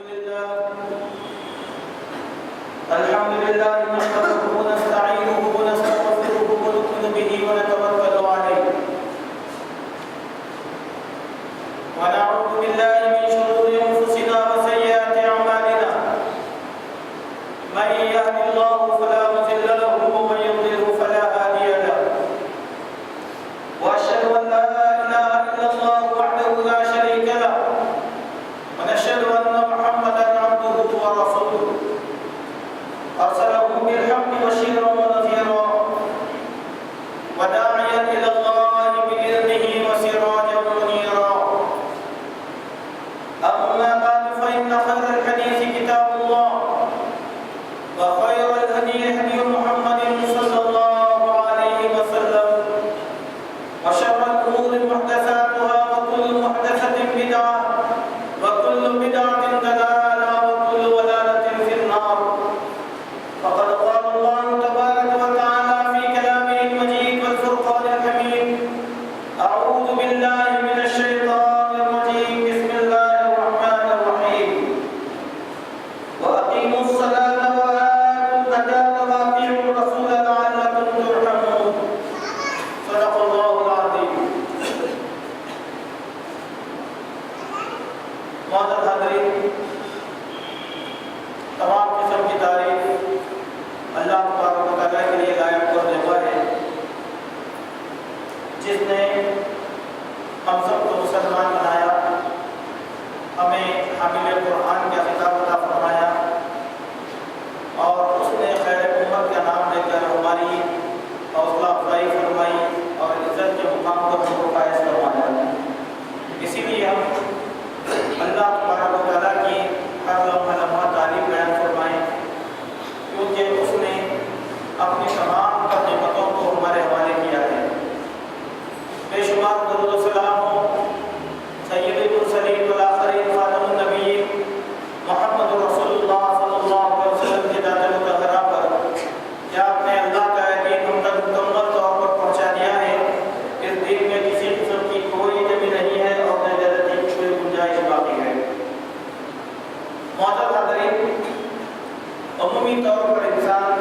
الحمد لله نحمده ونستعينه ونستغفره ونؤمن به ونتوكل عليه ونعوذ بالله من شرور انفسنا وسيئات اعمالنا من يهد الله فلا مضل له ومن يضلل فلا هادي له واشهد ان لا اله الا الله وحده لا شريك له ونشهد ان محمدا عبده ورسوله أرسله بالحق بشيرا ونذيرا وداعيا إلى الله بإذنه وسراجا منيرا أما بعد فإن خير الحديث كتاب الله وخير الهدي هدي محمد صلى الله عليه وسلم وشر الأمور محدثاتها وكل محدثة بدعة وكل بدعة ضلالة وكل ضلالة في النار فقد قال الله تبارك وتعالى في كلامه المجيد والفرقان الحميد أعوذ بالله من الشيطان الرجيم بسم الله الرحمن الرحيم وأقيموا الصلاة وآتوا الزكاة وأطيعوا الرسول لعلكم ترحمون صدق الله العظيم. معزز حاضرین، تمام قسم کی تعریف اللہ تبارک و تعالیٰ کے لیے لائق اور دیوا ہے، جس نے ہم سب کو مسلمان بنایا، ہمیں حامل قرآن کا خطاب عطا فرمایا اور اس نے خیر امت کا نام لے کر ہماری حوصلہ افزائی فرمائی اور عزت کے مقام پر ہم کو فائز فرمایا۔ اسی لیے ہم اللہ تبارک و تعالیٰ کی ہر لمحہ لمحہ تعریف بیان فرمائیں، کیونکہ اس نے اپنی تمام نعمتوں کو ہمارے حوالے کیا ہے۔ بے شمار درود و سلام ہو سید المرسلین والآخرین خاتم النبیین محمد رسول اللہ صلی اللہ علیہ وسلم کی ذات مطہرہ پر، کیا آپ نے اللہ کا دین ہم تک مکمل طور پر پہنچا دیا ہے۔ اس دین میں کسی قسم کی کوئی کمی نہیں ہے اور نہ زیادتی کی کوئی گنجائش باقی ہے۔ معزز حاضرین، عمومی طور پر انسان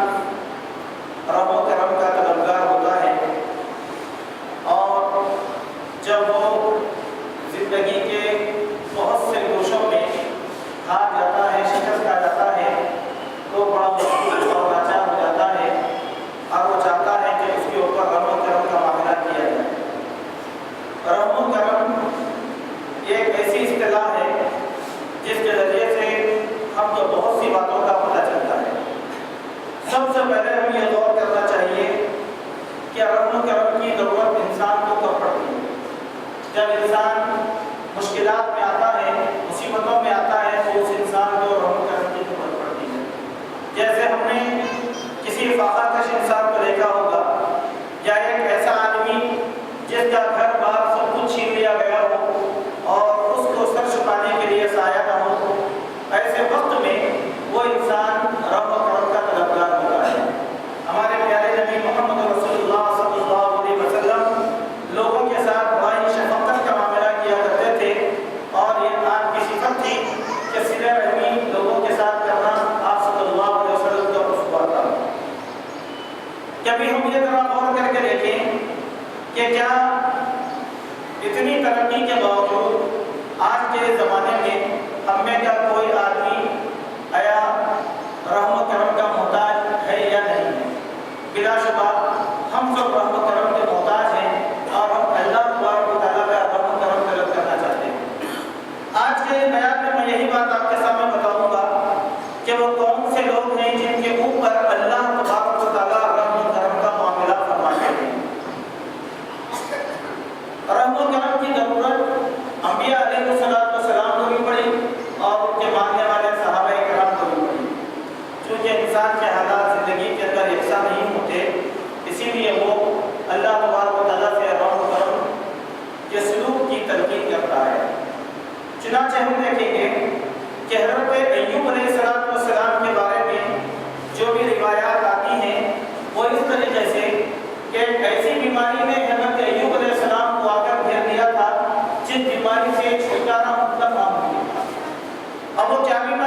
رحم و کرم کا طلبگار ہوتا ہے، اور جب وہ زندگی کے بہت سے گوشوں میں ہار جاتا ہے، شکست کھا جاتا ہے، تو بڑا مشکل اور لاچار ہو جاتا ہے اور وہ چاہتا ہے کہ اس کے اوپر رحم و کرم کا معاملہ کیا جائے۔ رحم و کرم ایک ایسی اصطلاح ہے جس کے ذریعے سے ہم کو بہت سی باتوں کا پتہ چلتا ہے۔ سب سے پہلے ہمیں یہ غور کرنا چاہیے کہ رحم و کرم کی ضرورت انسان کو کب پڑتی ہے۔ جب انسان مشکلات میں آتا ہے، مصیبتوں میں آتا ہے، تو اس انسان کو رحم و کرم کی ضرورت پڑتی ہے۔ جیسے ہم نے کسی فاقہ کش انسان کو دیکھا ہوگا، یا ایک ایسا آدمی جس کا گھر بار سب کچھ چھین لیا گیا ہو اور اس کو سر چھپانے کے لیے سایہ نہ ہو، ایسے وقت میں وہ انسان رحم و کرم کا طلبگار ہوتا ہے۔ ہمارے پیارے نبی محمد رسول اللہ صلی اللہ علیہ وسلم لوگوں کے ساتھ بڑا ہی شفقت کا معاملہ کیا کرتے تھے، اور یہ آپ کی صفت تھی کہ صلہ رحمی لوگوں کے ساتھ کرنا آپ صلی اللہ علیہ وسلم کا اسوہ تھا۔ کبھی ہم یہ ذرا غور کر کے دیکھیں کہ کیا اتنی ترقی کے باوجود آج کے زمانے میں ہم میں کا کوئی آدمی آیا رحم و کرم کا محتاج ہے یا نہیں ہے؟ بلا شبہ ہم سب رحم و کرم کے محتاج ہیں، اور ہم اللہ تبارک و تعالیٰ کا رحم و کرم طلب کرنا چاہتے ہیں۔ آج کے بیان میں میں یہی بات آپ کے سامنے بتاؤں گا کہ وہ کون سے لوگ ہیں جن کے اوپر اللہ تبارک و تعالیٰ رحم و کرم کا معاملہ فرماتے ہیں۔ رحم و کرم کی ضرورت انبیاء علیہ السلام کو بھی پڑی اور ان کے ماننے والے صحابہ کرام کو بھی پڑی۔ چونکہ انسان کے حالات زندگی کے اندر یکساں نہیں ہوتے، اسی لیے وہ اللہ تبارک و تعالیٰ سے رحم و کرم کے سلوک کی تلقین کرتا ہے۔ چنانچہ ہم دیکھیں گے کہ حضرت ایوب علیہ السلام کے بارے میں جو بھی روایات آتی ہیں وہ اس طریقے سے کہ ایسی بیماری نے حضرت ایوب علیہ السلام کو آ کر گھیر دیا تھا جس بیماری سے چھٹکارا مطلب ناممکن تھا۔ اب وہ کیا بیماری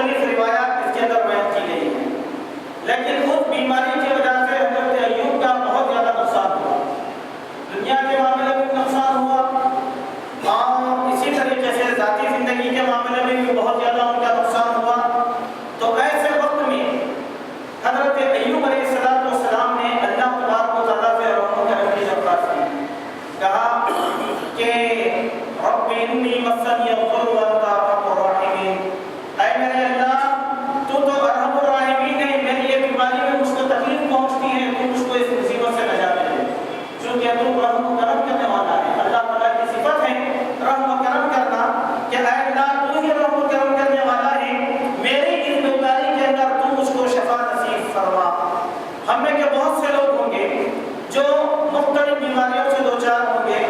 مختلف روایات اس کے اندر بیان کی گئی ہیں، لیکن اس بیماری کی وجہ سے حضرت ایوب کا بہت زیادہ نقصان ہوا، دنیا کے معاملے میں نقصان ہوا اور اسی طریقے سے ذاتی زندگی کے معاملے میں بھی بہت زیادہ ان کا نقصان ہوا۔ تو ایسے وقت میں حضرت ایوب علیہ السلام نے اللہ تبارک و تعالیٰ سے رحم و کرم کی درخواست کی، کہا کہ رب انی مسنی الضر وانت ارحم الراحمین، اے میرے اللہ تو ارحم الراحمین ہے، میری یہ بیماری میں مجھ کو تکلیف پہنچتی ہے، تو مجھ کو اس مصیبت سے نجات دے، چونکہ تو رحم و کرم کرنے والا ہے۔ اللہ تعالیٰ کی صفت ہے رحم و کرم کرنا کہ اے اللہ تو ہی رحم و کرم کرنے والا ہے، میری اس بیماری کے اندر تو مجھ کو شفا نصیب فرما۔ ہم میں کے بہت سے لوگ ہوں گے جو مختلف بیماریوں سے دوچار ہوں گے،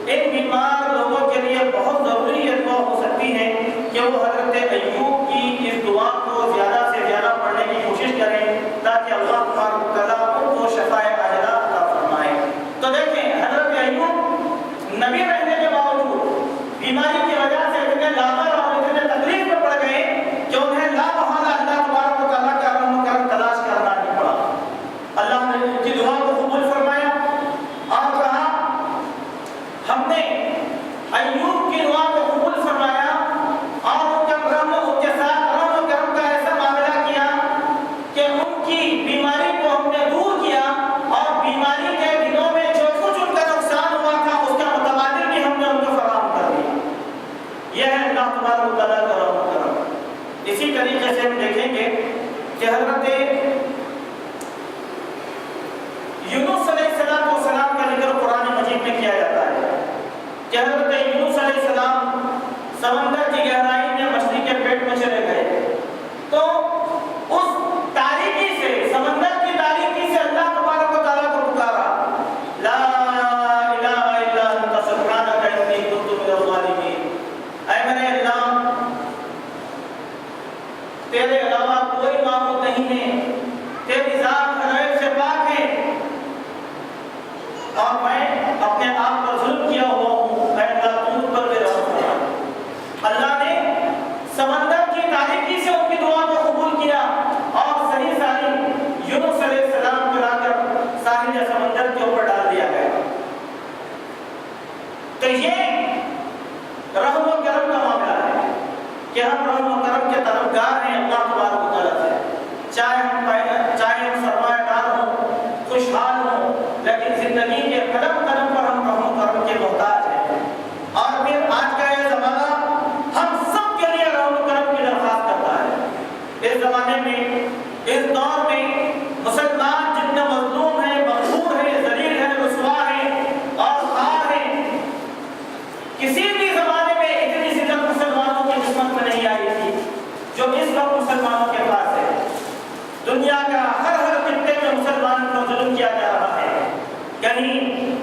ان بیمار لوگوں کے لیے بہت ضروری یہ دعا ہو سکتی ہے کہ وہ حضرت ایوب کی اس دعا کو زیادہ سے زیادہ پڑھنے کی کوشش کریں تاکہ اللہ تبارک و تعالیٰ ان کو شفائے عاجلہ عطا فرمائے۔ تو دیکھیں حضرت ایوب نبی رہنے کے باوجود بیماری کی وجہ سے اتنے لاغر اور اتنے تکلیف میں پڑ گئے کہ انہیں لا محالہ اللہ تبارک و تعالیٰ کا رحم و کرم تلاش کرنا نہیں پڑا۔ اللہ نے ان کی دعا کو قبول فرمایا اور کہا ہم نے ایوب کی دعا کو قبول فرمایا اور ان کے ساتھ رحم و کرم کا ایسا معاملہ کیا کہ ان کی بیماری کو ہم نے دور کیا اور بیماری کے دنوں میں جو کچھ ان کا نقصان ہوا تھا اس کا متبادل بھی ہم نے ان کو فراہم کر دیا۔ یہ ہے اللہ تبارک و تعالیٰ کا رحم و کرم۔ اسی طریقے سے ہم دیکھیں گے کہ حضرت یونس علیہ السلام کا ذکر قرآن مجید میں کیا جاتا ہے کہ حضرت یونس علیہ السلام سمندر کی گہرائی میں مچھلی کے پیٹ میں چلے گئے، تو اس تاریکی سے، سمندر کی تاریکی سے اللہ تبارک و تعالیٰ کو پکارا، لا الہ الا انت سبحانک انی کنت من الظالمین، اے میرے اللہ تیرے علاوہ کوئی معبود نہیں ہے، تیری ذات غیب سے پاک ہے اور میں اپنے آپ پر ظلم کیا ہوا ہوں، اے اللہ تو مجھ پر میرا رحم فرما۔ اللہ نے سمندر کی تاریکی سے ان کی دعا کو قبول کیا اور صحیح سالم یونس علیہ السلام کو لا کر ساحل سمندر کے اوپر ڈال دیا گیا۔ تو یہ رحم و کرم کا معاملہ ہے کہ ہم رحم و کرم کے طلبگار ہیں اللہ تبارک و تعالیٰ سے، چاہے ہم سرمایہ دار ہوں، خوشحال ہوں، لیکن زندگی کے قدم قدم پر ہم رحم و کرم کے محتاج ہیں۔ اور پھر آج کا یہ زمانہ ہم سب کے لیے رحم و کرم کی درخواست کرتا ہے۔ اس زمانے میں، اس دور میں مسلمان جتنے مظلوم ہیں، مغرور ہیں، ذلیل ہیں، رسوا ہیں اور خوار ہیں، کسی بھی زمانے میں اتنی شدت مسلمانوں کی قسمت میں نہیں آئی تھی جو اس وقت مسلمانوں کے پاس ہے۔ دنیا کا ہر خطے میں مسلمان کو ظلم کیا جا رہا ہے، کہیں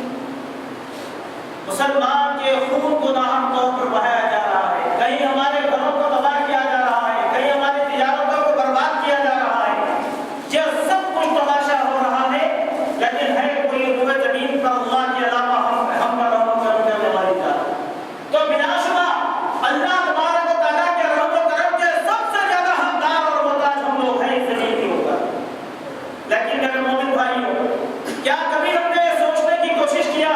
مسلمان کے خون کو ناحق طور پر بہایا جا رہا ہے، کہیں ہمارے گھروں کو تباہ کیا جا رہا ہے، کہیں ہماری تجارتوں کو برباد کیا جا رہا ہے۔ یہ سب کچھ تماشا ہو رہا ہے، لیکن ہے کوئی روئے زمین پر اللہ کے علاوہ ہم پر رحم و کرم کرنے والی ذات؟ تو بلا شبہ اللہ تبارک و تعالیٰ کے رحم و کرم کے سب سے زیادہ حقدار اور محتاج ہم لوگ ہیں اس زمین کے اوپر۔ لیکن میرے مومن بھائیوں، کیا کبھی ہم نے یہ سوچنے کی کوشش کیا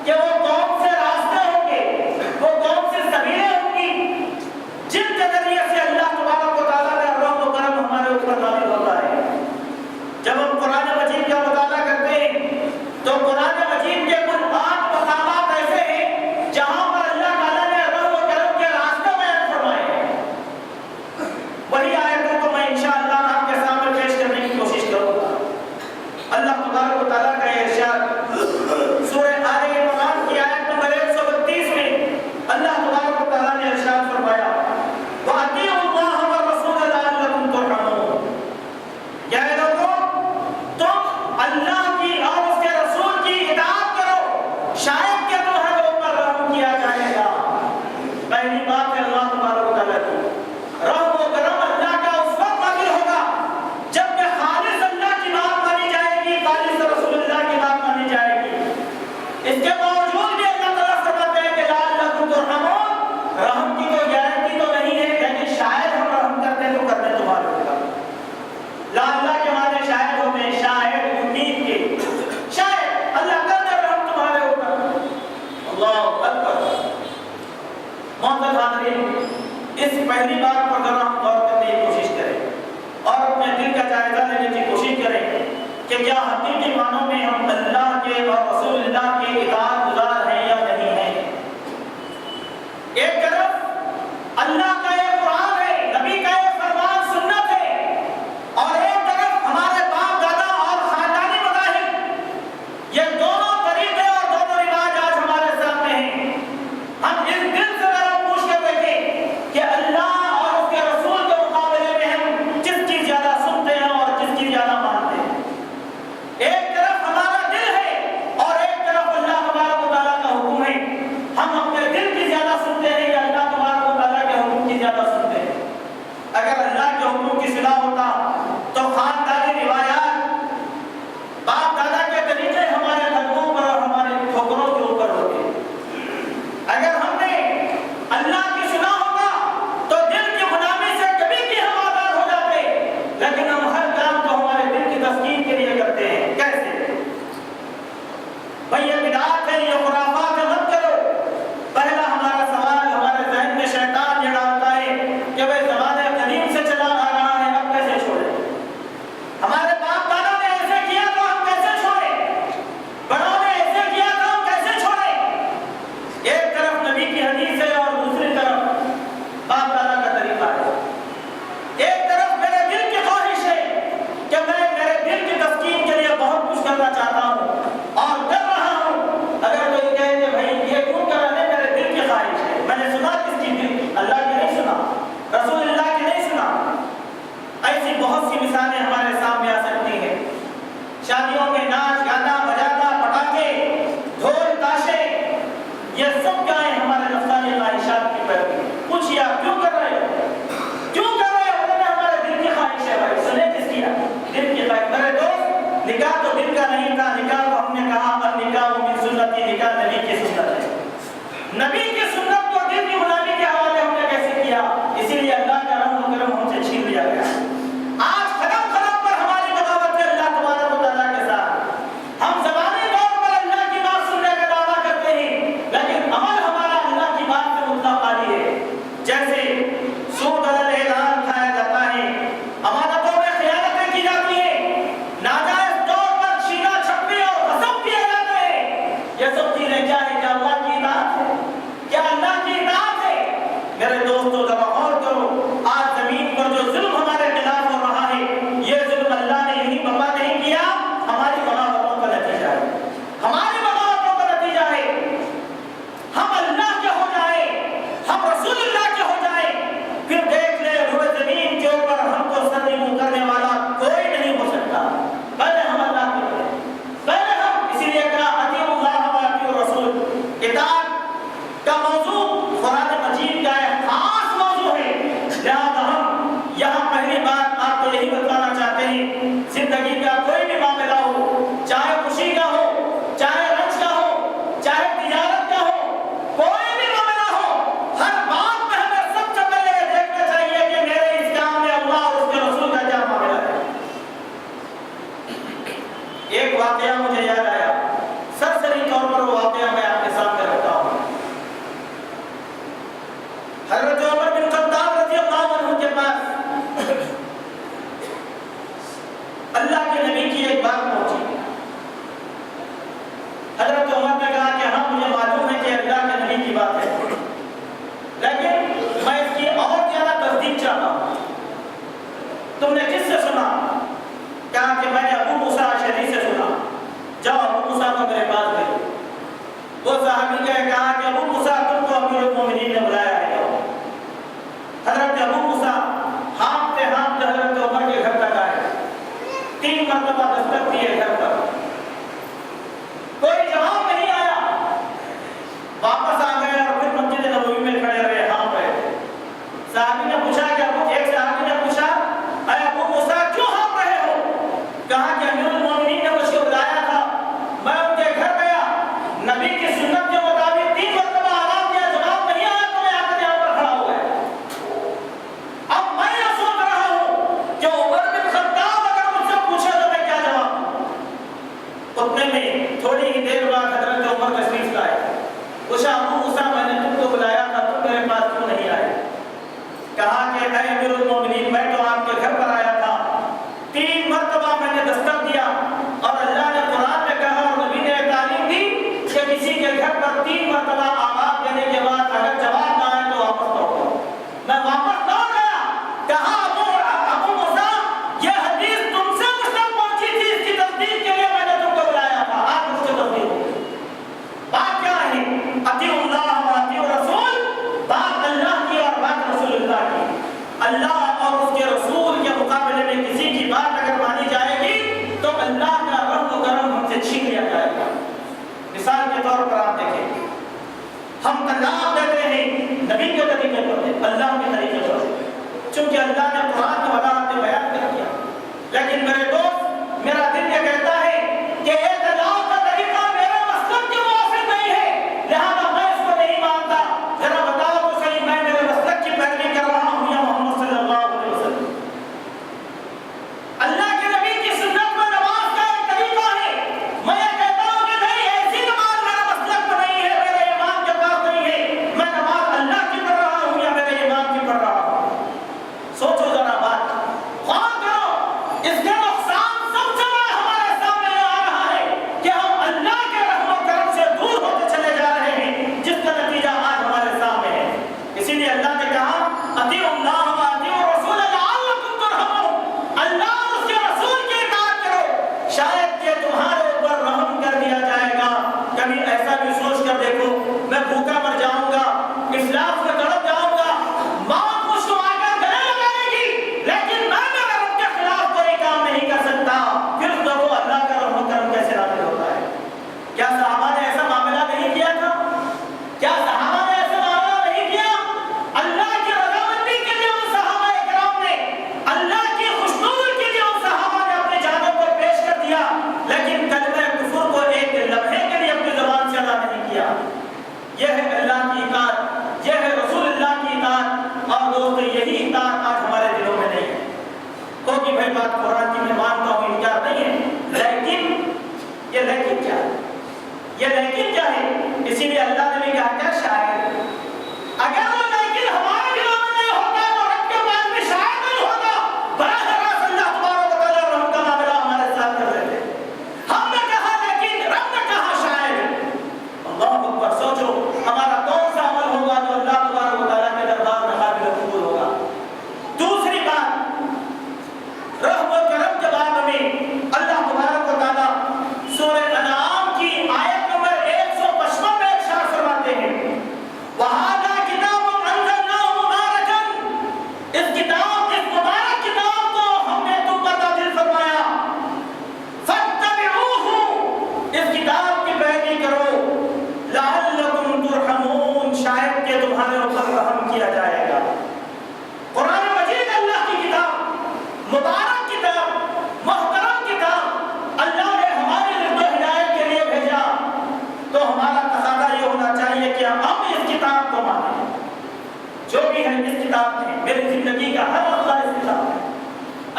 کہ وہ کون سے راستے ہوں گے، وہ کون سے اس پہلی بات پر ذرا ہم غور کرنے کی کوشش کریں اور اپنے دل کا جائزہ لینے کی کوشش کریں کہ کیا حقیقی معنوں میں ہم اللہ کے اور رسول اللہ کے اطاعت گزار ہیں یا نہیں ہیں۔ ایک طرف اللہ کا یہ قرآن ہے، نبی کا یہ فرمان سنت ہے، اور ایک طرف ہمارے باپ دادا اور خاندانی مذاہب، یہ دونوں طریقے اور دونوں رواج آج ہمارے سامنے ہیں۔ ہم اس دل سے ذرا پوچھ کر دیکھیں کہ اللہ اور اس کے رسول کے مقابلے میں ہم کس چیز زیادہ سنتے ہیں اور کس چیز زیادہ مانتے ہیں۔ ایک طرف ہمارا دل ہے اور ایک طرف اللہ تبارک و تعالیٰ کا حکم ہے۔ ہم اپنے دل کی زیادہ سنتے ہیں یا اللہ تبارک و تعالیٰ کے حکم کی زیادہ سنتے ہیں؟ اگر اللہ کے حکم کی صلاح ہوتا تو خاندانی روایات، باپ دادا کے طریقے ہمارے قدموں پر اور ہمارے ٹھوکروں کے اوپر ہوتے۔ اگر ہم نے اللہ کی سنا ہوگا تو دل کی غلامی سے کبھی بھی ہم آزاد ہو جاتے، لیکن ہم ہر کام کو ہمارے دل کی تسکین کے لیے کرتے ہیں۔ کیسے؟ بھئی یہ بدعات ہے، یہ خرافات ہے، مت کرو۔ پہلا ہمارا سوال ہمارے ذہن میں شیطان یہ ڈالتا ہے کہ بھئی زمانے قدیم سے چلا آ رہا ہے، اب کیسے چھوڑیں؟ ہمارے باپ دادا نے ایسے کیا تو ہم کیسے چھوڑیں؟ بڑوں نے ایسے کیا تو ہم کیسے چھوڑیں؟ ایک طرف نبی کی حدیث ہے اور دوسری طرف باپ دادا کا طریقہ ہے۔ ایک طرف میرے دل کی خواہش ہے کہ میں میرے دل کی تسکین کے لیے بہت کچھ کرنا چاہتا ہوں اور کر رہا ہوں۔ اگر کوئی کہے کہ بھائی یہ کیوں کر رہے ہیں، میرے دل کی خواہش ہے، میں نے سنا کس کی دل کی؟ اللہ کی نہیں سنا، رسول اللہ کی نہیں سنا۔ ایسی بہت سی مثالیں ہمارے سامنے آ سکتی ہیں۔ شادیوں میں ناچ گانا بجانا، پٹاخے، ڈھول تاشے، یہ سب کیا ہے؟ ہمارے نفسانی خواہشات کی پیروی۔ پوچھئے آپ کیوں کر رہے ہو؟ کیوں کر رہے ہو؟ انہوں نے ہمارے دل کی خواہش ہے بھائی، سنے کس کی؟ دل کی خواہش۔ میرے دوست، نکاح تو دل کا نہیں تھا، نکاح کو ہم نے کہا النکاح من سنتی، نکاح نبی کی سنت ہے۔ نبی کی سنت کو دل کی غلامی کے حوالے ہم نے کیسے کیا؟ اسی لیے اللہ کا رحم و کرم ہم سے چھین لیا گیا۔ آج قدم قدم پر ہماری بغاوت ہے اللہ تبارک و تعالیٰ کے ساتھ۔ ہم زبانی طور پر اللہ کی بات سننے کا دعویٰ کرتے ہیں، لیکن عمل ہمارا اللہ کی بات سے مطلق خالی ہے۔ جیسے سود علی اعلان کھایا جاتا ہے، امانتوں میں خیانتیں کی جاتی ہیں، ناجائز طور پر چھینا چھپی اور غصب کیے جاتے ہیں۔ یہ سب چیزیں کیا ہے؟ کیا اللہ کی اطاعت ہے؟ کیا اللہ کی اطاعت ہے؟ میرے دوستو ذرا غور کرو، آج زمین پر جو ظلم ہمارے خلاف ہو رہا ہے، یہ ظلم اللہ نے یہی بپا نہیں کیا، ہماری بغاوتوں کا نتیجہ ہے۔ ہماری بغاوتوں کا نتیجہ ہے۔ ہم اللہ کے ہو جائیں، ہم رسول اللہ کے ہو جائیں، پھر دیکھ لیں روئے زمین کے اوپر ہم کو سر منہ کرنے والا کوئی نہیں ہو سکتا۔ پہلے ہم اللہ کے بنیں، پہلے ہم، اسی لیے کہا اطیعوا اللہ و اطیعوا الرسول۔ اطاعت کا موضوع قرآن مجید کا ایک خاص موضوع ہے، لہذا ہم یہاں پہلی بات آپ کو یہی بتانا چاہتے ہیں، زندگی کا کوئی بھی معاملہ ہو، چاہے خوشی کا ہو، چاہے رنج کا ہو، چاہے تجارت کا ہو، کوئی بھی معاملہ ہو، ہر بات میں ہمیں سب سے پہلے یہ دیکھنا چاہیے کہ میرے اس کام میں اللہ اور اس کے رسول کا کیا معاملہ ہے۔ ایک واقعہ مجھے یاد آیا، سرسری طور پر وہ واقعہ میں آپ کے سامنے رکھتا ہوں۔ حضرت عمر بن خطاب رضی اللہ عنہ کے پاس اللہ کے نبی کی ایک بات پہنچی۔ حضرت عمر نے کہا کہ ہاں مجھے معلوم ہے کہ اللہ کے نبی کی بات ہے، لیکن میں اس کی اور زیادہ تصدیق چاہتا ہوں۔ تم نے کس سے سنا؟ کہا کہ میں نے ابو موسیٰ اشعری سے سنا۔ جاؤ ابو موسیٰ کو میرے پاس بھیجو۔ وہ صحابی نے کہا کہ ابو موسیٰ تم کو امیر المومنین نے بلایا ہے۔ حضرت ابو موسیٰ ہانپتے ہانپتے حضرت عمر کے گھر تک آئے، 3 مرتبہ دستک دیے گھر پر، کوئی جواب نہیں آیا۔ واپس آ گئے اور پھر مسجد نبوی میں کھڑے رہے، ہانپ رہے۔ صحابی نے پوچھا کہ ایک صحابی نے پوچھا اے ابو موسیٰ کیوں ہانپ رہے ہو؟ کہا کہ امیر المومنین نے مجھ کو بلایا تھا، میں ان کے گھر گیا، نبی کی سنت کے مطابق 3 مرتبہ آواز دیا، جواب نہیں آیا تو میں آ کر یہاں پر کھڑا ہو گیا۔ اب میں یہ سوچ رہا ہوں کہ عمر بن خطاب اگر مجھ سے پوچھے تو میں کیا جواب دوں؟ اتنے میں تھوڑی ہی دیر بعد حضرت عمر تشریف لائے۔ پوچھا ابو موسیٰ میں نے تم کو بلایا تھا، تم میرے پاس کیوں نہیں آئے؟ کہا کہ اے امیر المومنین میں تو آپ کے گھر پر آیا تھا، 3 مرتبہ میں نے دستک دیا اور اللہ نے قرآن میں کہا اور نبی نے تعلیم دی کہ کسی کے گھر پر 3 مرتبہ آواز دینے کے بعد اگر جواب نہ آئے تو واپس لوٹو۔ میں واپس لوٹ گیا، کہا ابو موسیٰ یہ حدیث تم سے مجھ تک پہنچی تھی، اس کی تصدیق کے لیے میں نے تم کو بلایا تھا، آج مجھ سے تصدیق ہو گئی۔ بات کیا ہے؟ اطیعوا اللہ و اطیعوا الرسول، بات اللہ کی اور بات رسول اللہ کی۔ اللہ اور اس کے رسول کے مقابلے میں کسی کی بات اگر مانی جائے گی تو اللہ کا رحم و کرم ہم سے چھین لیا جائے گا۔ مثال کے طور پر آپ دیکھیں، ہم طلاق دیتے ہیں نبی کے طریقے پر، اللہ کے طریقے پر، چونکہ اللہ نے قرآن میں وضاحت بیان کر دیا۔ لیکن میرے دوست، میرا دل یہ کہتا ہے کہ یہ طلاق کا طریقہ میرے مسلک کے موافق نہیں ہے، لہذا میں اس کو نہیں مانتا۔ ذرا بتاؤ تو صحیح، میں میرے مسلک کی پیروی کر رہا ہوں یا محمد صلی اللہ علیہ وسلم؟ اللہ کے نبی کی سنت میں نماز کا ایک طریقہ ہے، میں یہ کہتا ہوں کہ نہیں، ایسی نماز میرے مسلک میں نہیں ہے، میرے امام کے پاس نہیں ہے، میں نماز اللہ کی پڑھ رہا ہوں یا میرے امام کی پڑھ رہا ہوں۔ سوچو ذرا بات، غور کرو، اس کے نقصان سب سے بڑا ہمارے سامنے آ رہا ہے کہ ہم اللہ کے رحم و کرم سے دور ہوتے چلے جا رہے ہیں، جس کا نتیجہ آج ہمارے سامنے ہے۔ اسی لیے اللہ نے کہا اطیعوا اللہ و اطیعوا الرسول لعلکم ترحمون، اللہ اور اس کے رسول کی اطاعت کرو، شاید کہ تمہارے اوپر رحم کر دیا جائے گا۔ کبھی ایسا بھی سوچ کر دیکھو، میں بھوکا مر جاؤں گا، افلاس میں تڑپ جاؤں گا، موت مجھ کو آ کر گلے لگائے گی، لیکن میں میرے رب کے خلاف کوئی کام نہیں کر سکتا، پھر دیکھو اللہ کا رحم و کرم کیسے نازل ہوتا ہے۔ کیا صحابہ نے ایسا معاملہ نہیں کیا تھا؟ کیا صحابہ نے ایسا معاملہ نہیں کیا؟ اللہ کی رضامندی کے لیے ان صحابہ اکرام نے، اللہ کی خوشنودی کے لیے ان صحابہ نے اپنی جانوں کو پیش کر دیا، لیکن کلمہ کفر کو ایک لمحے کے لیے اپنی زبان سے ادا نہیں کیا۔ یہ ہے اللہ کی اطاعت، یہ ہے رسول اللہ کی اطاعت، اور دوستو یہی اطاعت آج ہمارے دلوں میں نہیں ہے۔ کیونکہ بھائی بات قرآن کی میں مانتا ہوں، انکار نہیں ہے، لیکن یہ لیکن کیا ہے؟ یہ لیکن کیا ہے؟ اسی لیے اللہ نے بھی کہا کیا شاید، اگر وہ لیکن ہمارے دلوں میں نہیں ہوتا تو رب کے پاس بھی شاید نہیں ہوتا، براہ راست اللہ تبارک و تعالیٰ رحم کا معاملہ ہمارے ساتھ کر دیتے۔ ہم نے کہا لیکن، رب نے کہا شاید۔ اللہ اکبر، سوچو ہمارا کون سا عمل ہوگا جو اللہ تبارک و تعالیٰ کے دربار میں قابل قبول ہوگا۔ دوسری بات، رحم و کرم کے بارے میں اللہ تبارک و تعالیٰ سورہ انعام کی آیت نمبر 155 میں ارشاد فرماتے ہیں، وَهَذَا كِتَابٌ أَنزَلْنَاهُ مُبَارَكًا، اس مبارک کتاب کو ہم نے تم پر نازل فرمایا، فَاتَّبِعُوهُ، اس کتاب کی پیروی کرو، لَعَلَّكُمْ تُرْحَمُونَ، شاید کہ تمہارے اوپر رحم کیا جائے گا۔ قرآن مجید اللہ کی کتاب، مبارک کتاب، محترم کتاب، اللہ نے ہماری رزق و ہدایت کے لیے بھیجا، تو ہمارا تقاضا یہ ہونا چاہیے کہ ہم اس کتاب کو مانیں۔ جو بھی ہے اس کتاب میں، میری زندگی کا ہر مسئلہ اس کتاب میں،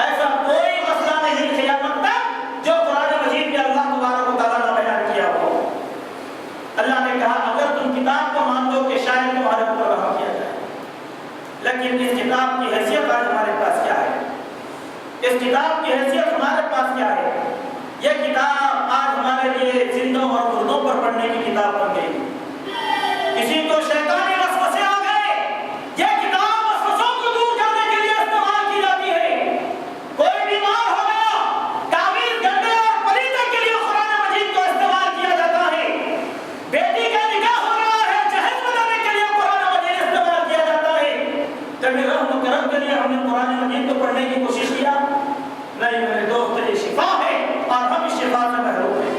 ایسا کوئی مسئلہ نہیں قیامت تک جو قرآن مجید میں اللہ تبارک و تعالیٰ نے بیان کیا ہو۔ اللہ نے کہا اگر تم کتاب کو مان لو کہ شاید تمہارے اوپر رحم کیا جائے، لیکن اس کتاب کی حیثیت آج ہمارے پاس کیا ہے؟ اس کتاب کی حیثیت ہمارے پاس کیا ہے؟ یہ کتاب آج ہمارے لیے زندوں اور مردوں پر پڑھنے کی کتاب بن گئی۔ کسی کو شیطانی وسوسے آ گئے، یہ کتاب وسوسوں کو دور کرنے کے لیے استعمال کی جاتی ہے۔ کوئی بیمار ہو گیا، تعویذ گنڈے اور پلیتے کے لیے قرآن مجید کو استعمال کیا جاتا ہے۔ بیٹی کا نکاح ہو رہا ہے، جہیز بنانے کے لیے قرآن مجید استعمال کیا جاتا ہے۔ کبھی رحم و کرم کے لیے ہم نے قرآن مجید کو پڑھنے کی کوشش کیا؟ نہیں میرے دوست، یہ شفا ہے اور ہم اس شفا سے محروم ہیں۔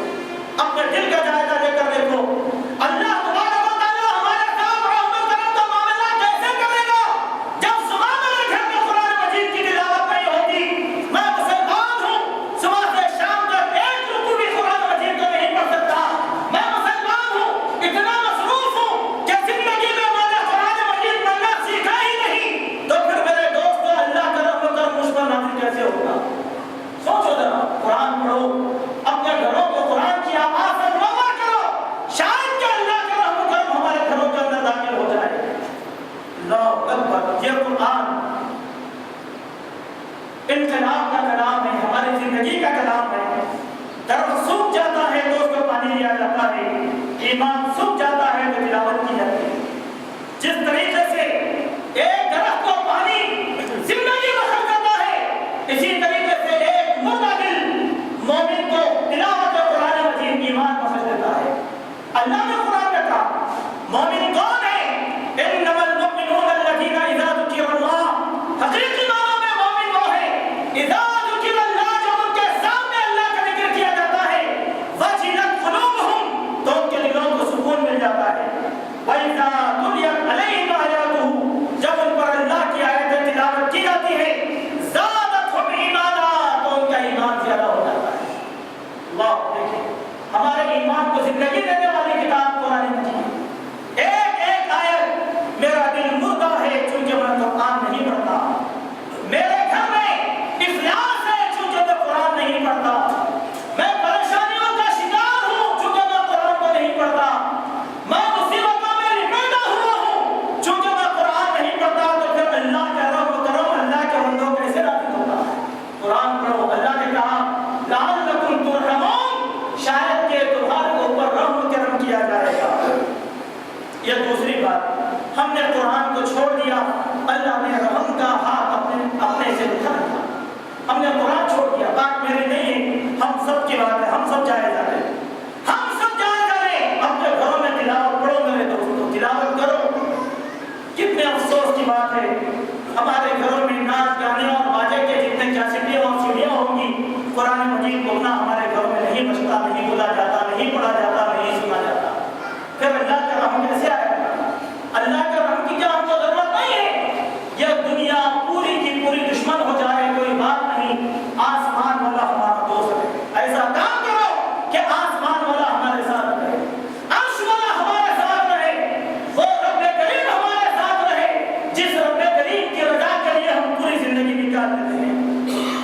ایمان سوکھ جاتا ہے تو تلاوت کی جاتی ہے. جس طریقے سے ایک درخت کو پانی زندگی بخش کرتا ہے، اسی طریقے سے ایک مردہ دل مومن کو تلاوت قرآن مجید ایمان بخش دیتا ہے. اللہ نے قرآن میں کہا مومن کون ہے؟ انما المؤمنون الذین اذا ذکر اللہ، حقیقی معنوں میں مومن وہ ہے اذا ذکر اللہ، جب ان کے سامنے اللہ کا ذکر کیا جاتا ہے، وجلت قلوبہم، تو ان کے دلوں کو سکون مل جاتا ہے. وَإِذَا تُلِيَتْ عَلَيْهِمْ آيَاتُهُ، جب ان پر اللہ کی آیتیں تلاوت کی جاتی ہے، زَادَتْهُمْ ایمانا، تو ان کا ایمان زیادہ ہو جاتا ہے. اللہ دیکھیں ہمارے ایمان کو زندگی دینے والی کتاب قرآن مجید. ایک ایک آیت، میرا دل مردہ ہے چونکہ میں قرآن نہیں پڑھتا، میرے گھر میں افلاس ہے چونکہ میں قرآن نہیں پڑھتا، میں پریشانیوں کا شکار ہوں چونکہ میں قرآن کو نہیں پڑھتا، میں مصیبتوں میں لپیٹا ہوا ہوں چونکہ میں قرآن نہیں پڑھتا. تو پھر اللہ کا رحم کرو، اللہ کے بندوں کیسے نازل ہوتا ہے؟ قرآن پڑھو. اللہ نے کہا لعلکم ترحمون، شاید کہ تمہارے اوپر رحم کرم کیا جائے گا. یہ دوسری بات، ہم نے قرآن کو چھوڑ دیا، اللہ نے رحم کا ہاتھ اپنے سے اٹھا دیا. ہم نے قرآن چھوڑ دیا. بات میری نہیں ہے، ہم سب کی بات ہے، ہم سب جائے جا رہے ہیں، ہم سب جائے جا رہے ہیں. اپنے گھروں میں تلاوت پڑھو میرے دوستوں، تلاوت کرو. کتنے افسوس کی بات ہے ہمارے گھروں میں ناچ گانے اور باجے کے جتنے کیسٹیاں اور سیڑیاں ہوں گی، قرآن مجید بولنا ہمارے گھروں میں نہیں بچتا، نہیں بولا جاتا، نہیں پڑھا جاتا، نہیں سنا جاتا. پھر اللہ کا رحم کیسے آئے گا؟ اللہ کے رحم کی کیا ہم کو ضرورت نہیں ہے؟ یہ دنیا پوری کی پوری دشمن ہو جائے کوئی بات نہیں، آسمان والا ہمارا دوست ہے. ایسا کام کرو کہ آسمان والا ہمارے ساتھ رہے، عرش والا ہمارے ساتھ رہے، وہ رب کریم ہمارے ساتھ رہے جس رب کریم کی رضا کے لیے ہم پوری زندگی نکال دیتے ہیں.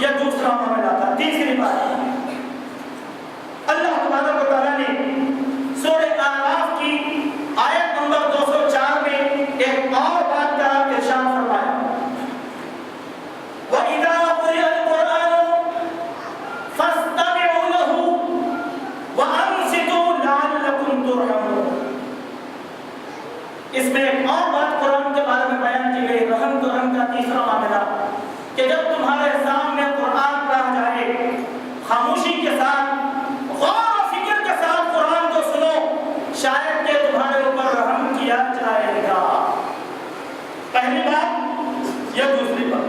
یہ دوسرا معاملہ تھا. تیسری بات، اللہ تبارک و تعالیٰ نے سورہ اعراف کی آیت نمبر 204 میں ایک اور بات کا ارشاد فرمایا، وَإِذَا قُرِئَ الْقُرْآنُ فَاسْتَمِعُوا لَهُ وَأَنصِتُوا لَعَلَّكُمْ تُرْحَمُونَ. اس میں ایک اور بات قرآن کے بارے میں بیان کی گئی، رحم کرم کا تیسرا معاملہ، کہ جب تمہارے سامنے قرآن پڑھا جائے، خاموشی کے ساتھ، غور و فکر کے ساتھ قرآن کو سنو، شاید کہ تمہارے اوپر رحم کیا جائے گا. پہلی بات. یہ دوسری بات،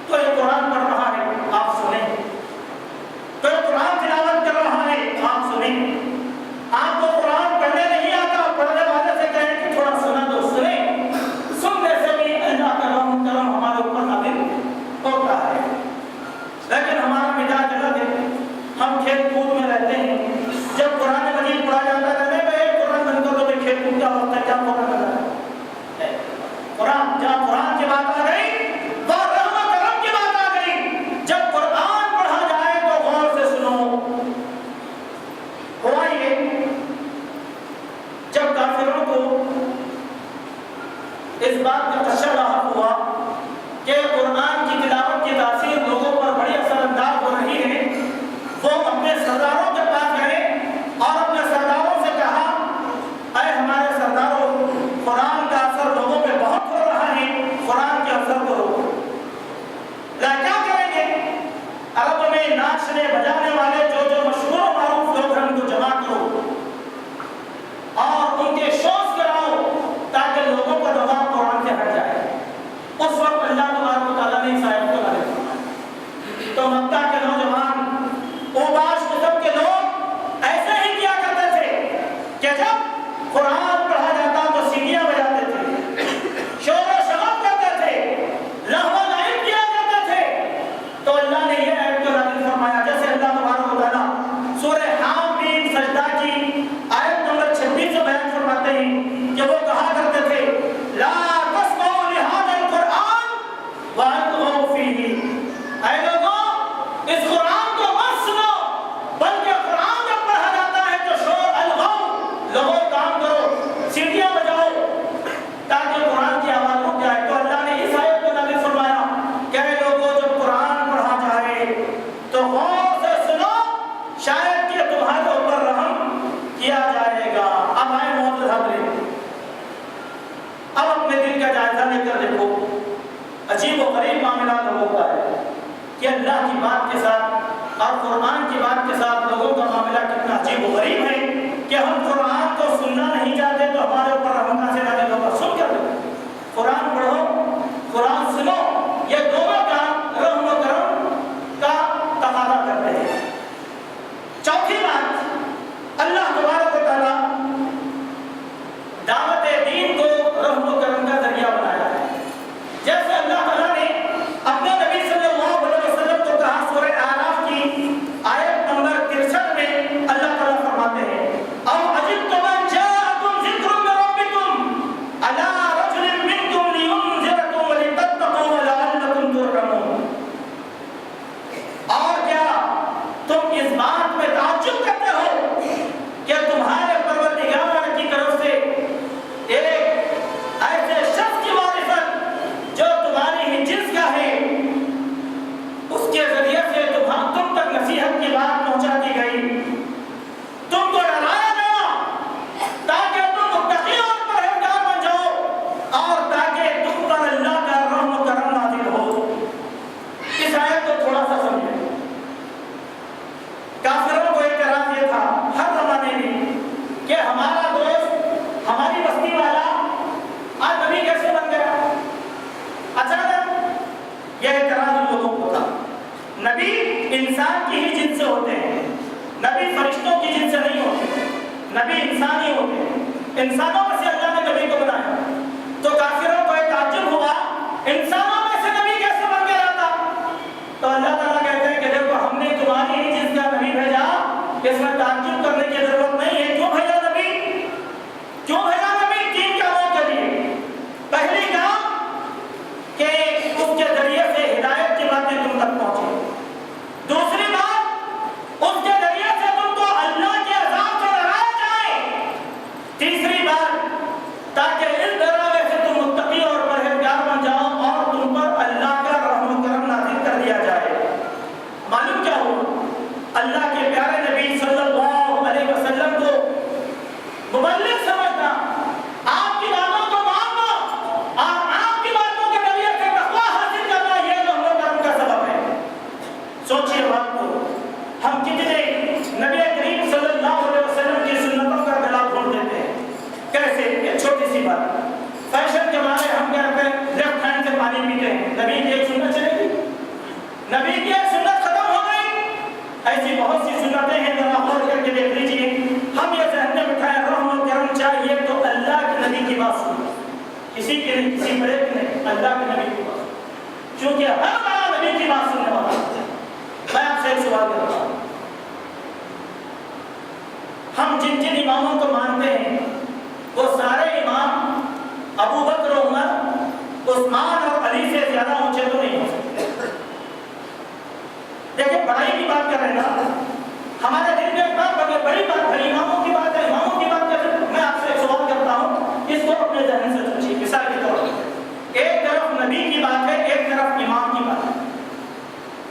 تو یہ قرآن پڑھ رہا ہے آپ سنیں، تو یہ قرآن تلاوت کر رہا ہے آپ سنیں. آپ کو قرآن پڑھنے نہیں آتا، پڑھنے والے سے کہیں کہ تھوڑا سنا تو سنیں. سننے سے بھی اللہ کا رحم کرم ہمارے اوپر نازل ہوتا ہے. لیکن ہمارا مزاج الگ ہے، ہم کھیل کود میں رہتے ہیں. جب قرآن مجید پڑھا جاتا ہے قرآن بند کر دو، کھیل کود کیا ہوتا ہے، کیا قرآن جہاں قرآن کی بات آ گئی، وہاں رحم و کرم کی بات آ گئی. جب قرآن پڑھا جائے تو غور سے سنو. ہوا یہ جب کافروں کو اس بات کا خدشہ لاحق ہوا کہ قرآن کی تلاوت کی تاثیر لوگوں پر بڑی اثر انداز ہو رہی ہے، وہ اپنے سرداروں کے پاس گئے اور اپنے سرداروں سے کہا، اے ہمارے سرداروں، قرآن کا اثر لوگوں پہ بہت ہو رہا ہے، قرآن کے اثر کو روکو. کیا کریں گے؟ عرب میں ناچنے بجانے والے جو مشہور و معروف لوگ ہیں ان کو جمع کرو اور ان کے شوز کراؤ تاکہ لوگوں کا دباؤ قرآن سے ہٹ جائے. اس وقت اللہ تبارک و تعالیٰ نے اس آیت کو نازل فرمایا. تو مکہ کے نوجوان، اوباش قسم کے لوگ ایسے ہی کیا کرتے تھے کہ جب قرآن پڑھا جاتا تو سیڑیاں بجاتے تھے، شور و شغب کرتے تھے، لہو و لعب کیا کرتے تھے. تو اللہ نے یہ آیت کو نازل فرمایا، جیسے اللہ تبارک و تعالیٰ سورہ حامیم سجدہ کی آیت نمبر 26 سے بیان فرماتے ہیں کہ وہ کہا کرتے تھے، لا تسمعوا لهذا القرآن وألغوا فيه. اے لوگوں، اس قرآن کو مت سنو، بلکہ قرآن جب پڑھا جاتا ہے تو شور الغو، لوگوں کام کرو، سیٹیاں بجاؤ تاکہ قرآن کی آواز رک جائے. تو اللہ نے اس آیت کو نازل فرمایا کہ اے لوگوں، جب قرآن پڑھا جائے تو غور سے سنو، شاید کہ تمہارے اوپر رحم کیا جائے و غریب معاملہ لوگوں کا ہے کہ اللہ کی بات کے ساتھ اور قرآن کی بات کے ساتھ لوگوں کا معاملہ کتنا عجیب و غریب ہے کہ ہم قرآن کو سننا نہیں چاہتے تو ہمارے اوپر رحم کہاں سے ڈالے لوگ سن کر دیں. قرآن پڑھو قرآن سنو، یہ دونوں کا رحم و کرم کا تقاضا کرتے ہیں. چوتھی بات، اللہ تبارک و تعالیٰ دعوت دین کو رحم و کرم کا ذریعہ بنایا ہے. جیسے اللہ تعالیٰ نے اپنے نبی صلی اللہ علیہ وسلم کو کہا سورہ اعراف کی آیت نمبر 63 میں اللہ تعالیٰ فرماتے ہیں او عجبتم ان جاءکم ذکر من ربکم علی رجل منکم لینذرکم ولتتقوا ولعلکم ترحمون. اور کیا تم اس بات میں تعجب کرتے ہو کہ تمہارے پروردگار کی طرف سے ایک ایسے شخص کی معرفت جو تمہاری ہی جنس کا ہے، اس کے ذریعے سے تم تک نصیحت کی بات پہنچا دی گئی، تم کو ڈرایا گیا تاکہ تم متقی اور پرہیزگار بن جاؤ اور تاکہ تم پر اللہ کا رحم و کرم نازل ہو. اس آیت کو تھوڑا سا سمجھیں. کافروں کو اعتراض یہ تھا ہر زمانے میں کہ ہمارا دوست ہماری بستی والا آج نبی کیسے بن گیا؟ اچانک یہ اعتراض ان لوگوں کو تھا. نبی انسان کی ہی جنس سے ہوتے ہیں، نبی فرشتوں کی جنس سے نہیں ہوتے، نبی انسان ہی ہوتے ہیں. انسانوں میں سے اللہ نے نبی کو بنایا. تو کافروں کو تعجب ہوا انسانوں میں سے نبی کیسے بن گیا تھا؟ تو اللہ تعالیٰ کہتے ہیں کہ دیکھو ہم نے تمہاری ہی جنس کا نبی بھیجا، اس میں تعجب کرنے کی ضرورت نہیں ہے. کیوں بھیجا نبی؟ کیوں بھیجا نبی؟ 3 کاموں کے لیے. پہلی کام کہ اس کے ذریعے سے ہدایت کی باتیں تم تک پہنچے. دوسری بات اس کے ذریعے سے تم کو اللہ کے عذاب سے ڈرایا جائے. تیسری بات تاکہ اس ڈراوے سے تم متقی اور پرہیزگار بن جاؤ اور تم پر اللہ کا رحم و کرم نازل کر دیا جائے. معلوم کیا ہوا؟ اللہ کے پیارے نبی صلی اللہ علیہ وسلم کو مبلغ سمجھنا، آپ کی باتوں کو ماننا اور آپ کی باتوں کے ذریعے سے تقویٰ حاصل کرنا، یہ رحم و کرم کا سبب ہے. سوچئے بات کو، ہم کتنے نبی کریم صلی اللہ علیہ وسلم کی سنتوں کا گلا گھونٹ دیتے ہیں. کیسے؟ ایک چھوٹی سی بات، فیشن کے مارے ہم کیا کرتے ہیں؟ لیفٹ ہینڈ سے پانی پیتے ہیں. نبی کی ایک سنت چلے گی؟ نبی کی ایک سنت ختم ہو گئی. ایسی بہت سی سنتیں ہیں، ذرا غور کر کے دیکھ لیجیے. ہم یہ ذہن میں بٹھائیں رحم و کرم چاہیے تو اللہ کے نبی کی بات سنو، کسی کی نہیں، کسی بڑے کی نہیں، اللہ کے نبی کی بات. کیونکہ ہر بڑا نبی کی بات سننے والا. میں آپ سے ایک سوال کرتا ہوں، ہم جن جن اماموں کو مانتے ہیں وہ سارے امام ابو بکر، عمر، عثمان اور علی سے زیادہ اونچے تو نہیں ہو سکتے. دیکھیں بڑائی کی بات کر رہے ہیں نا، ہمارے دل میں ایک بات بڑی بات ہے، اماموں کی بات ہے. اماموں کی بات کر رہے ہیں. میں آپ سے ایک سوال کرتا ہوں، اس کو اپنے ذہن سے سوچیے. مثال کے طور پر ایک طرف نبی کی بات ہے، ایک طرف امام کی بات ہے.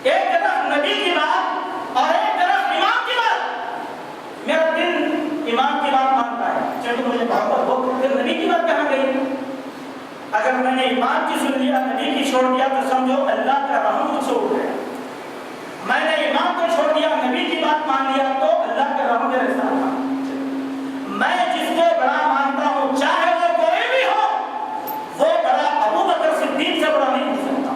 ایک طرف نبی کی بات اور ایک طرف امام کی بات. میرا دل امام کی بات مانتا ہے، چلو مجھے محبت ہو، پھر نبی کی بات کہاں گئی؟ اگر میں نے امام کی سن لیا، نبی کی چھوڑ دیا تو سمجھو اللہ کا رحم مجھ سے اٹھ گیا. میں نے امام کو چھوڑ دیا، نبی کی بات مان لیا تو اللہ کا رحم میرے ساتھ تھا. میں جس کو بڑا مانتا ہوں چاہے وہ کوئی بھی ہو، وہ بڑا ابو بکر صدیق سے بڑا نہیں ہو سکتا،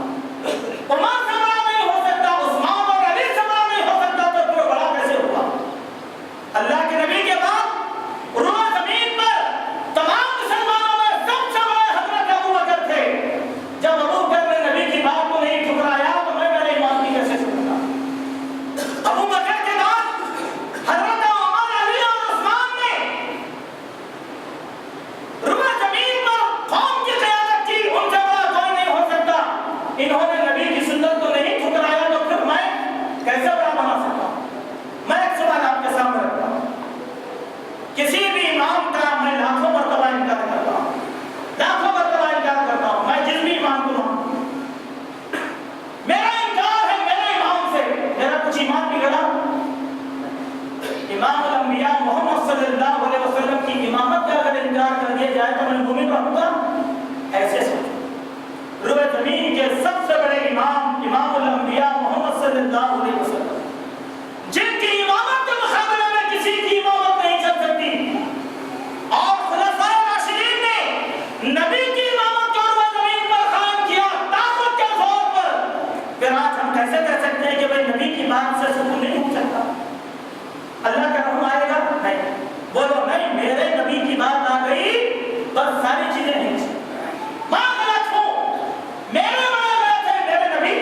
عمر سے بڑا نہیں ہو سکتا، عثمان اور علی سے بڑا نہیں ہو سکتا. تو کوئی بڑا کیسے ہوگا؟ اللہ کے نبی کے بعد روح زمین پر تمام مسلمانوں میں سب سے بڑے حضرت ابو بکر تھے. جب ابو بکر نے نبی کی بات کو نہیں ٹھکرایا تو میں میرے ایمان کی کیسے سنتا؟ ابو بکر کے بعد حضرت عمر، علی اور عثمان نے روح زمین پر قوم کی قیادت کی. ان سے بڑا کوئی نہیں ہو سکتا. انہوں نے نبی کی سنت کو نہیں ٹھکرایا تو پھر میں کیسے بڑا بنا سکتا ہوں؟ میں ایک سوال آپ کے سامنے رکھتا ہوں. کسی بھی امام کا میں لاکھوں مرتبہ انکار کرتا ہوں، لاکھوں مرتبہ انکار کرتا ہوں. میں جس بھی امام کو مانتا ہوں، میرا انکار ہے میرے امام سے. میرا کچھ ایمان بگڑا؟ امام الانبیاء محمد صلی اللہ علیہ وسلم کی امامت کا اگر انکار کر دیا جائے تو میں مومن رہوں گا؟ ایسے سوچو. روح زمین کے سب سے صلی اللہ علیہ وسلم، جن کی امامت کے مقابلے میں کسی کی امامت نہیں چل سکتی، اور خلفائے راشدین نے نبی کی امامت کو اور زمین پر قائم کیا طاقت کے زور پر، پھر آج ہم کیسے کہہ سکتے ہیں کہ بھائی نبی کی بات سے سکون نہیں ہو سکتا؟ اللہ کا رحم آئے گا؟ نہیں۔ بولو نہیں، میرے نبی کی بات آ گئی بس ساری چیزیں نہیں چاہیے، ماں غلط ہوں، میرے بڑے غلط ہے، میرے نبی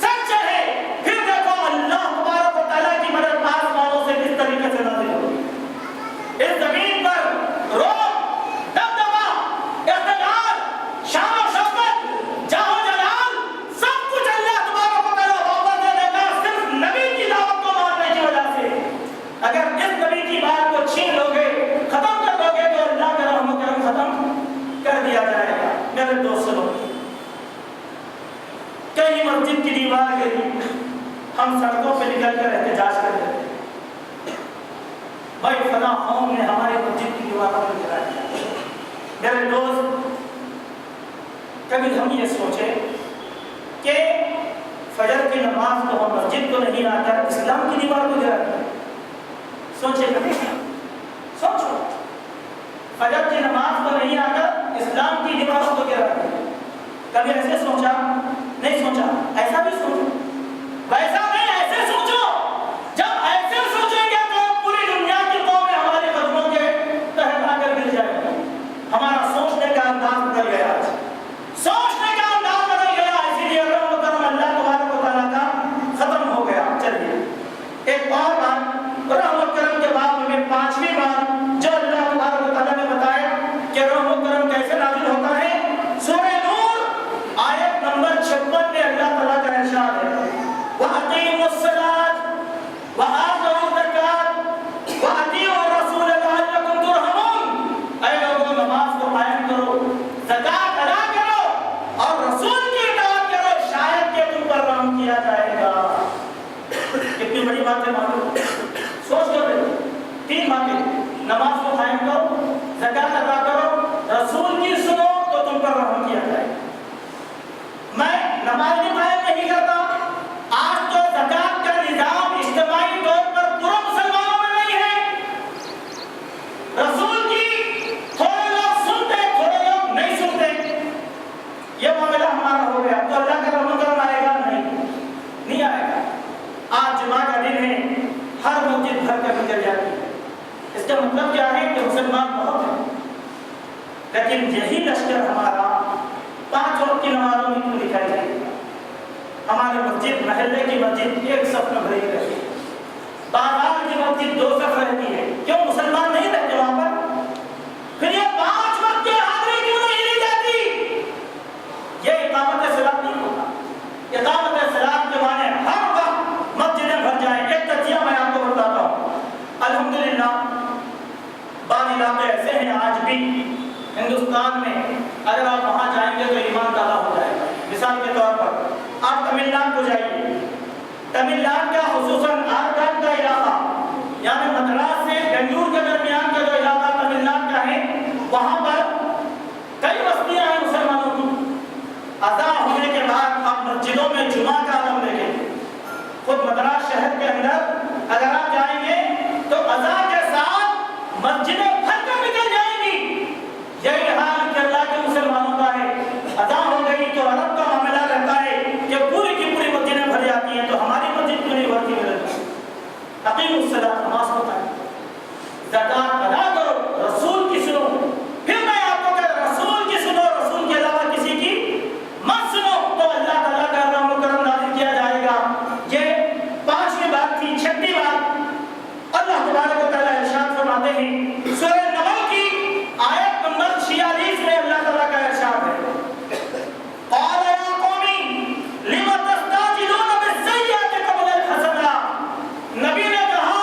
سچ ہے، پھر دیکھو اللہ تبارک و تعالیٰ کی مدد آسمانوں سے کس طریقے سے نازل ہوگی، اس زمین پر روب، دبدبا، اقتدار، شان و شوکت، جاہ و جلال، سب کچھ اللہ تبارک و تعالیٰ واپس دے دے گا صرف نبی کی دعوت کو ماننے کی وجہ سے۔ اگر اس نبی کی بات کو چھین لو گے، ختم کر دو گے، تو اللہ کا رحم و کرم ختم کر دیا جائے گا۔ میرے دوستوں، کئی مسجد کی دیوار گری، ہم سڑکوں پہ نکل کر احتجاج کرتے ہیں، بھائی فلاں قوم نے ہماری مسجد کی دیواروں پر گرا دیا۔ میرے دوست، کبھی ہم یہ سوچیں کہ فجر کی نماز کو ہم مسجد کو نہیں آ کر اسلام کی دیوار کو گرا دیا؟ سوچے کبھی؟ سوچو، فجر کی نماز کو نہیں آ کر اسلام کی دیواروں کو گرا دیا، کبھی ایسے سوچا؟ نہیں سوچا۔ ایسا بھی سوچو، ویسا نہیں، ایسے سوچو۔ جب ایسے سوچیں گے تو پوری دنیا کی قومیں ہمارے قدموں کے تحت آ کر گر جائیں گے۔ ہمارا سوچنے کا انداز بدل گیا، سوچنے کا انداز بدل گیا، اسی لیے رحم و کرم اللہ تبارک و تعالیٰ کا ختم ہو گیا۔ چلیے ایک اور بات، رحم و کرم کے بعد ہمیں پانچویں بات جو اللہ تبارک و تعالیٰ نے بتایا کہ رحم و کرم کیسے نازل ہوتا ہے، سورہ نور آیت نمبر 56 میں اللہ تعالیٰ کا ارشاد ہے، وَأَقِیمُوا الصَّلَاةَ وَآتُوا الزَّکَاةَ وَأَطِیعُوا الرَّسُولَ لَعَلَّکُمْ تُرْحَمُونَ۔ اے لوگوں، نماز کو قائم کرو، زکات ادا کرو اور رسول کی اطاعت کرو، شاید کہ تم پر رحم کیا جائے گا۔ کتنی بڑی بات ہے، معلوم؟ سوچ کر دیکھو، تین باتیں، نماز کو قائم کرو، زکات ادا کرو، رسول کی سنو تو تم پر رحم کیا جائے گا۔ میں نماز بھی قائم نہیں کرتا، آج تو زکات کا نظام اجتماعی طور پر پورا مسلمانوں میں نہیں ہے، رسول کی تھوڑے لوگ سنتے، تھوڑے لوگ نہیں سنتے، یہ معاملہ ہمارا ہو گیا، تو اللہ کا رحم و کرم آئے گا؟ نہیں آئے گا۔ آج جمعہ کا دن ہے، ہر مسجد بھر کر نکل جاتی ہے، اس کا مطلب کیا ہے کہ مسلمان بہت ہیں، لیکن یہی لشکر ہمارا 5 وقت کی نمازوں میں کیوں دکھائی جائے گا؟ ہماری مسجد، محلے کی مسجد ایک صف میں بھری رہتی ہے، بازار کی مسجد 2 صف رہتی ہے، کیوں مسلمان نہیں رہتے وہاں پر؟ پھر یہ 5 وقت کی حاضری کیوں نہیں لی جاتی؟ یہ اقامت صلاۃ نہیں ہوتا۔ اقامت صلاۃ کے معنی ہر وقت مسجدیں بھر جائیں۔ ایک تجزیہ میں آپ کو بتاتا ہوں، الحمدللہ بعض علاقے ایسے ہیں آج بھی ہندوستان میں، اگر آپ وہاں جائیں گے تو ایمان تازہ ہو جائے گا۔ مثال کے طور پر آپ تمل ناڈو کو جائیے، تمل ناڈو کا خصوصاً آرکان کا علاقہ، یعنی مدراس سے بنگلور کے درمیان کا جو علاقہ تمل ناڈو کا ہے، وہاں پر کئی بستیاں ہیں مسلمانوں کی۔ اذان ہونے کے بعد آپ مسجدوں میں جمعہ کا عالم دیکھیں، خود مدراس شہر کے اندر اگر آپ جائیں گے تو اذان کے ساتھ مسجدیں بھر کر نکل جائیں گی۔ یہی حال کیرلا کے مسلمانوں کا ہے، اذان ہو گئی تو عرب کا معاملہ رہتا ہے کہ پوری کی پوری مسجدیں بھر جاتی ہیں، تو ہماری مسجد کیوں نہیں بھرتی؟ اقیموا الصلاۃ، نماز کو قائم کرو، زکات ادا کرو، رسول کی سنو۔ پھر میں آپ کو کہ رسول کی سنو، رسول کے علاوہ کسی کی مت سنو، تو اللہ تعالیٰ کا رحم و کرم نازل کیا جائے گا۔ یہ 5ویں بات تھی۔ 6ویں بات، اللہ تبارک و تعالیٰ ارشاد فرماتے ہیں، سورہ نمل کی آیت نمبر 46 میں اللہ تعالیٰ کا ارشاد ہے، قال یا قومی لم تستعجلون بالسیئۃ قبل الحسنہ۔ نبی نے کہا،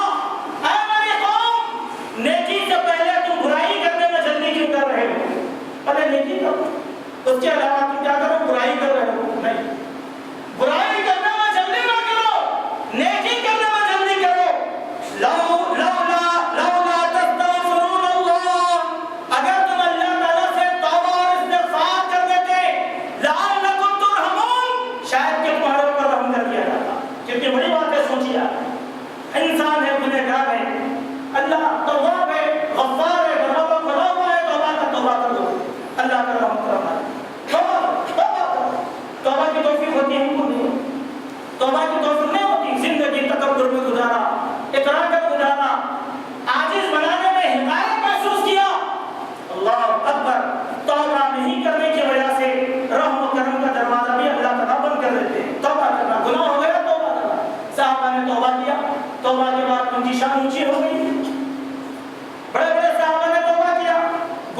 اے میری قوم،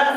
10,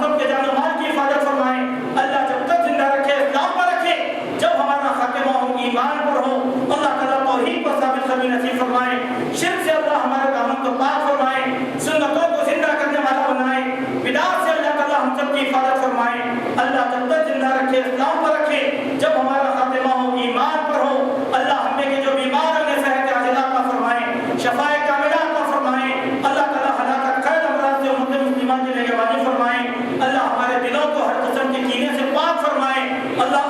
ہم سب کے جان و مال کی حفاظت فرمائیں اللہ جب تک زندہ رکھے اسلام پر رکھے جب ہمارا خاتمہ ہو ایمان پر ہو اللہ تعالیٰ توحید پر ثابت قدمی نصیب فرمائے شرک سے اللہ ہمارے دامن کو پاک فرمائے سنتوں کو زندہ کرنے والا بنائے بدعات سے اللہ تعالیٰ ہم سب کی حفاظت فرمائے اللہ جب تک زندہ رکھے اسلام پر رکھے جب ہمارا خاتمہ ہو ایمان پر ہو اللہ ہم میں کے جو بیمار ہیں انہیں صحت عاجلہ عطا فرمائے شفاء کاملہ عطا فرمائے اللہ تعالیٰ ہلاکت خیر امراض سے امت مسلمان کی نگہبانی فرمائے اللہ ہمارے دلوں کو ہر قسم کے کینے سے پاک فرمائے اللہ